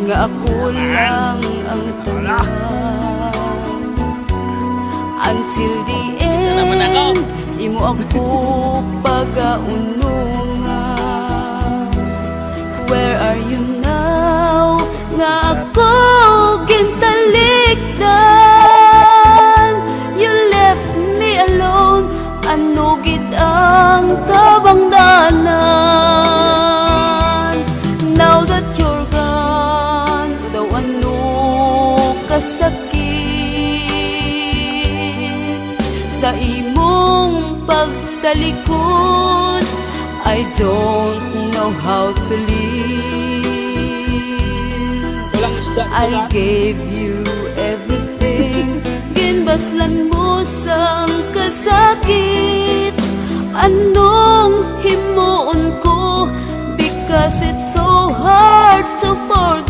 nga ako lang ang tanan. Until the end, imo ako pagaunungan. Where are you now? Nga ako gintalikdan. You left me alone, ano gid ang kabangdanan. Now that you're gone, daw ano kasakit sa imong pagtalikod. I don't know how to live. I gave you everything, ginbaslan mo sang kasakit. Anong himuon ko, because it's so hard to forget.